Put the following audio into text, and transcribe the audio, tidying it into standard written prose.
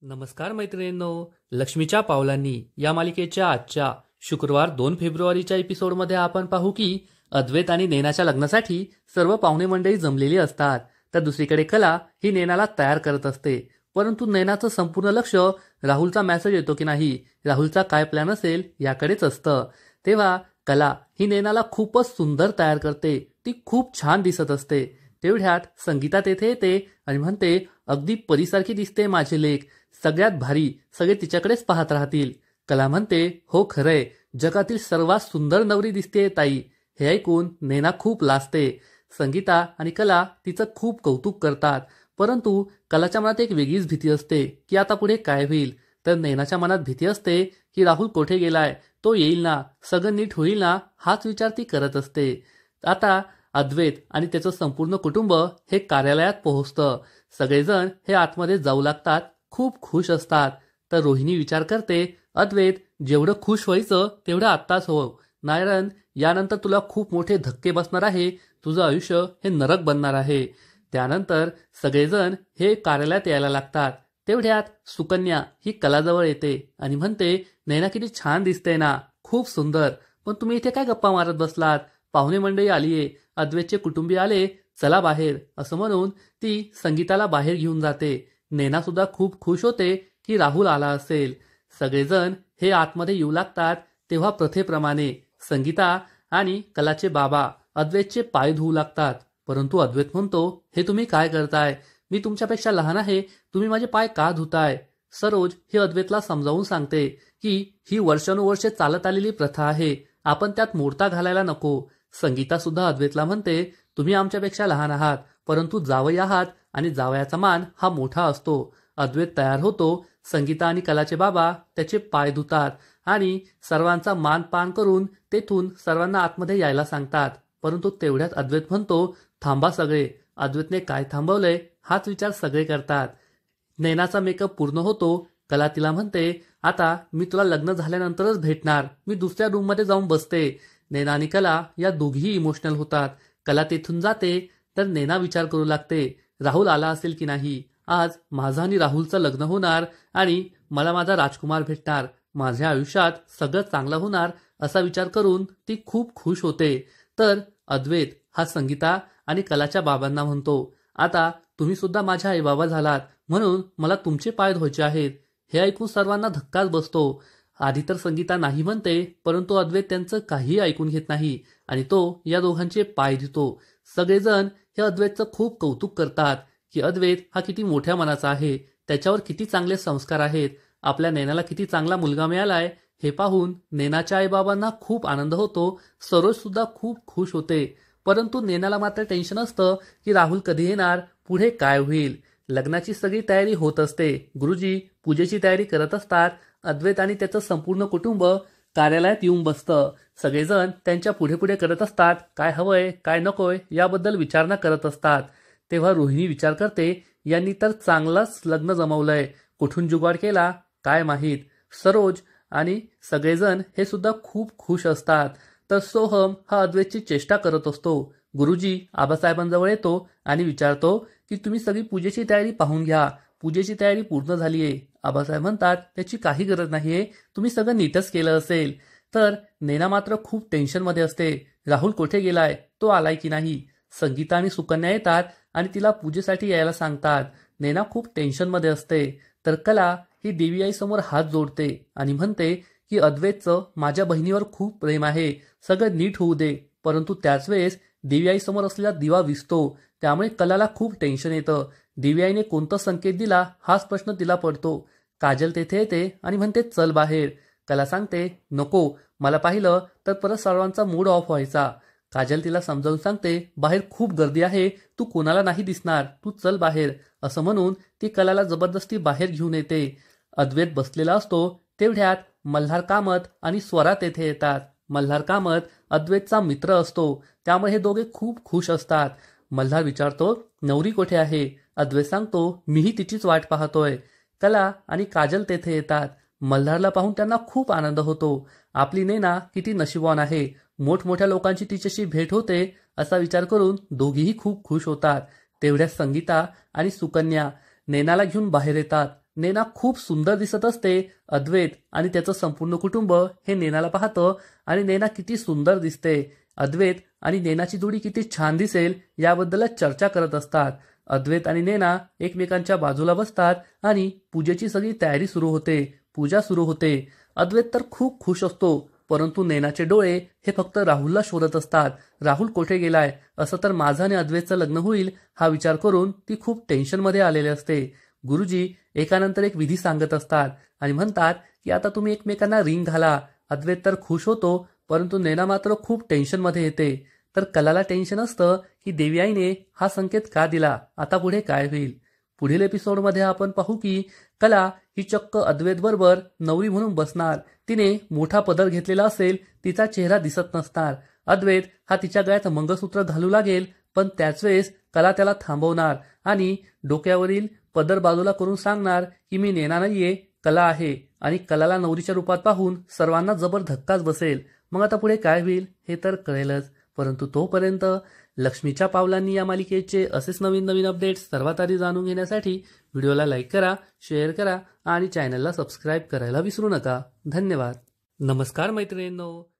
नमस्कार मैत्रिणींनो, लक्ष्मीच्या पावलांनी या मालिकेच्या आजच्या शुक्रवार 2 फेब्रुवारीच्या एपिसोडमध्ये आपण पाहू की अद्वैत आणि नैनाच्या लग्नासाठी सर्व पाहुणे मंडळी जमलेली असतात. तर दुसरीकडे कला ही नैनाला तयार करत असते. परंतु नैनाचं संपूर्ण लक्ष राहुलचा मेसेज येतो की नाही, राहुलचा काय प्लॅन असेल याकडेच असतं. तेव्हा कला ही नैनाला खूपच सुंदर तयार करते. ती खूप छान दिसत असते. तेवढ्यात संगीता तेथे येते आणि म्हणते, अगदी परीसारखी दिसते माझी लेक, सगळ्यात भारी, सगळे तिच्याकडेच पाहत राहतील. कला म्हणते, हो खरंय, जगातील सर्वात सुंदर नवरी दिसते ताई. हे ऐकून नैना खूप लाजते. संगीता आणि कला तिचं खूप कौतुक करतात. परंतु कलाच्या मनात एक वेगळीच भीती असते की आता पुढे काय होईल. तर नैनाच्या मनात भीती असते की राहुल कोठे गेलाय, तो येईल ना, सगळं नीट होईल ना, हाच विचार ती करत असते. आता अद्वैत आणि त्याचं संपूर्ण कुटुंब हे कार्यालयात पोहोचतं. सगळेजण हे आतमध्ये जाऊ लागतात, खूप खुश असतात. तर रोहिणी विचार करते, अद्वैत, जेवढं खुश व्हायचं तेवढं आत्ताच हो, नारायण, यानंतर तुला खूप मोठे धक्के बसणार आहे. तुझं आयुष्य हे नरक बनणार आहे. त्यानंतर सगळेजण हे कार्यालयात यायला लागतात. तेवढ्यात सुकन्या ही कलाजवळ येते आणि म्हणते, नैना किती छान दिसते ना, खूप सुंदर. पण तुम्ही इथे काय गप्पा मारत बसलात? पाहुणे मंडळी आलीये, अद्वैतचे कुटुंबीय आले, चला बाहेर, असं म्हणून ती संगीताला बाहेर घेऊन जाते. नैना सुद्धा खूप खुश होते की राहुल आला असेल. सगळेजण हे आतमध्ये येऊ लागतात. तेव्हा प्रथेप्रमाणे संगीता आणि कलाचे बाबा अद्वैतचे पाय धुवू लागतात. परंतु अद्वैत म्हणतो, हे तुम्ही काय करताय? मी तुमच्यापेक्षा लहान आहे, तुम्ही माझे पाय का धुताय? सरोज हे अद्वैतला समजावून सांगते की ही वर्षानुवर्षे चालत आलेली प्रथा आहे, आपण त्यात मोडता घालायला नको. संगीता सुद्धा अद्वैतला म्हणते, तुम्ही आमच्यापेक्षा लहान आहात, परंतु जावई आहात आणि जावयाचा मान हा मोठा असतो. अद्वैत तयार होतो. संगीता आणि कलाचे बाबा त्याचे पाय धुतात आणि सर्वांचा मान पान करून तेथून सर्वांना आतमध्ये यायला सांगतात. परंतु तेवढ्यात अद्वैत म्हणतो, थांबा सगळे. अद्वैतने काय थांबवलंय हाच विचार सगळे करतात. नैनाचा मेकअप पूर्ण होतो. कला तिला म्हणते, आता मी तुला लग्न झाल्यानंतरच भेटणार, मी दुसऱ्या रूममध्ये जाऊन बसते. नैना आणि कला या दोघीही इमोशनल होतात. कला तेथून जाते तर नैना विचार करू लागते, राहुल आला असेल की नाही. आज माझं आणि राहुलचं लग्न होणार आणि मला माझा राजकुमार भेटणार, माझ्या आयुष्यात सगळं चांगलं होणार, असा विचार करून ती खूप खुश होते. तर अद्वैत हा संगीता आणि कलाच्या बाबांना म्हणतो, आता तुम्ही सुद्धा माझ्या आईबाबा झालात, म्हणून मला तुमचे पाय धुवायचे आहेत. हे ऐकून सर्वांना धक्काच बसतो. आधी तर संगीता नाही म्हणते, परंतु अद्वैत त्यांचं काहीही ऐकून घेत नाही आणि तो या दोघांचे पाय धुतो. सगळेजण हे अद्वैतचं खूप कौतुक करतात की अद्वैत हा किती मोठ्या मनाचा आहे, त्याच्यावर किती चांगले संस्कार आहेत, आपल्या नैनाला किती चांगला मुलगा मिळालाय. हे पाहून नैनाच्या आईबाबांना खूप आनंद होतो. सरोज सुद्धा खूप खुश होते. परंतु नैनाला मात्र टेन्शन असतं की राहुल कधी येणार, पुढे काय होईल. लग्नाची सगळी तयारी होत असते. गुरुजी पूजेची तयारी करत असतात. अद्वैत आणि त्याचं संपूर्ण कुटुंब कार्यालयात येऊन बसतं. सगळेजण त्यांच्या पुढे पुढे करत असतात. काय हवंय, काय नकोय याबद्दल विचारणा करत असतात. तेव्हा रोहिणी विचार करते, यांनी तर चांगलाच लग्न जमवलंय, कुठून जुगाड केला काय माहीत. सरोज आणि सगळेजण हे सुद्धा खूप खुश असतात. तर सोहम हा अद्वैतची चेष्टा करत असतो. गुरुजी आबासाहेबांजवळ येतो आणि विचारतो की तुम्ही सगळी पूजेची तयारी पाहून घ्या, पूजेची तयारी पूर्ण झालीये. आबासाहेब म्हणतात, त्याची काही गरज नाहीये, तुम्ही सगळं नीटच केलं असेल. तर नैना मात्र खूप टेन्शनमध्ये असते. राहुल कुठे गेलाय, तो आलाय की नाही. संगीता आणि सुकन्या येतात आणि तिला पूजेसाठी यायला सांगतात. नैना खूप टेन्शनमध्ये असते. तर कला ही देवी आईसमोर हात जोडते आणि म्हणते की अद्वैतचं माझ्या बहिणीवर खूप प्रेम आहे, सगळं नीट होऊ दे. परंतु त्याच वेळेस देवी आईसमोर असलेला दिवा विझतो, त्यामुळे कलाला खूप टेन्शन येतं. देवी आईने कोणता संकेत दिला हाच प्रश्न तिला पडतो. काजल तेथे येते आणि म्हणते, चल बाहेर. कला सांगते, नको, मला पाहिलं तर परत सर्वांचा मूड ऑफ व्हायचा. काजल तिला समजावून सांगते, बाहेर खूप गर्दी आहे, तू कोणाला नाही दिसणार, तू चल बाहेर, असं म्हणून ती कलाला जबरदस्ती बाहेर घेऊन येते. अद्वैत बसलेला असतो. तेवढ्यात मल्हार कामत आणि स्वरा तेथे येतात. मल्हार कामत अद्वैतचा मित्र असतो, त्यामुळे हे दोघे खूप खुश असतात. मल्हार विचारतो, नवरी कुठे आहे? अद्वैत सांगतो, मीही तिचीच वाट पाहतोय. कला आणि काजल तेथे येतात. मल्हारला पाहून त्यांना खूप आनंद होतो. आपली नैना किती नशीबवान आहे, मोठमोठ्या लोकांची तिच्याशी भेट होते, असा विचार करून दोघीही खूप खुश होतात. तेवढ्यात संगीता आणि सुकन्या नैनाला घेऊन बाहेर येतात. नेना खूप सुंदर दिसत असते. अद्वैत आणि त्याचं संपूर्ण कुटुंब हे नेनाला पाहतं आणि नेना किती सुंदर दिसते, अद्वैत आणि नेनाची जोडी किती छान दिसेल याबद्दलच चर्चा करत असतात. अद्वैत आणि नेना एकमेकांच्या बाजूला बसतात आणि पूजेची सगळी तयारी सुरू होते. पूजा सुरू होते. अद्वैत तर खूप खुश असतो, परंतु नेनाचे डोळे हे फक्त राहुलला शोधत असतात. राहुल कोठे गेलाय, असं तर माझं आणि अद्वैतचं लग्न होईल हा विचार करून ती खूप टेन्शनमध्ये आलेली असते. गुरुजी एकानंतर एक विधी सांगत असतात आणि म्हणतात की आता तुम्ही एकमेकांना रिंग घाला. अद्वैत तर खुश होतो, परंतु नेना मात्र खूप टेन्शनमध्ये येते. तर कलाला टेन्शन असतं की देवी आईने हा संकेत का दिला, आता पुढे काय होईल. पुढील एपिसोडमध्ये आपण पाहू की कला ही चक्क अद्वैत बरोबर नवरी म्हणून बसणार. तिने मोठा पदर घेतलेला असेल, तिचा चेहरा दिसत नसणार. अद्वैत हा तिच्या गळ्यात मंगळसूत्र घालू लागेल, पण त्याच वेळेस कला त्याला थांबवणार आणि डोक्यावरील पदर बाजूला करून सांगणार की मी नेना नाहीये, कला आहे. आणि कलाला नवरीच्या रूपात पाहून सर्वांना जबर धक्काच बसेल. मग आता पुढे काय होईल हे तर कळेलच, परंतु तोपर्यंत लक्ष्मीच्या पावलांनी या मालिकेचे असेच नवीन नवीन अपडेट्स सर्वात आधी जाणून घेण्यासाठी व्हिडिओला लाईक करा, शेअर करा आणि चॅनलला सबस्क्राईब करायला विसरू नका. धन्यवाद. नमस्कार मैत्रिणींनो,